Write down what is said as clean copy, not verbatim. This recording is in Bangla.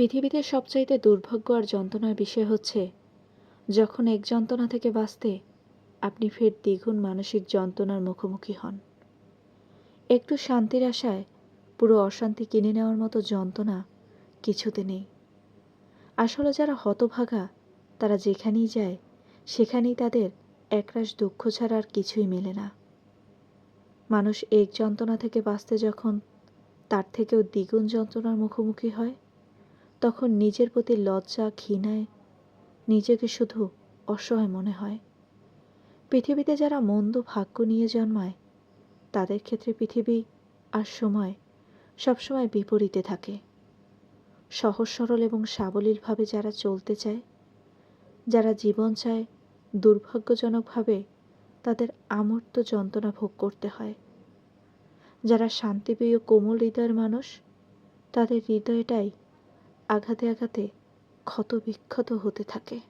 পৃথিবীতে সবচাইতে দুর্ভাগ্য আর যন্ত্রণার বিষয় হচ্ছে যখন এক যন্ত্রণা থেকে বাঁচতে আপনি ফের দ্বিগুণ মানসিক যন্ত্রণার মুখোমুখি হন। একটু শান্তির আশায় পুরো অশান্তি কিনে নেওয়ার মতো যন্ত্রণা কিছুতে নেই। আসলে যারা হতভাগা তারা যেখানেই যায় সেখানেই তাদের একরাশ দুঃখ ছাড়া আর কিছুই মেলে না। মানুষ এক যন্ত্রণা থেকে বাঁচতে যখন তার থেকেও দ্বিগুণ যন্ত্রণার মুখোমুখি হয় তখন নিজের প্রতি লজ্জা ঘৃণায় নিজেকে শুধু অসহায় মনে হয়। পৃথিবীতে যারা মন্দ ভাগ্য নিয়ে জন্মায় তাদের ক্ষেত্রে পৃথিবী আর সময় সবসময় বিপরীতে থাকে। সহজ সরল এবং সাবলীলভাবে যারা চলতে চায়, যারা জীবন চায়, দুর্ভাগ্যজনকভাবে তাদের আমূর্ত যন্ত্রণা ভোগ করতে হয়। যারা শান্তিপ্রিয় কোমল হৃদয়ের মানুষ তাদের হৃদয়টাই আঘাতে আঘাতে ক্ষতবিক্ষত হতে থাকে।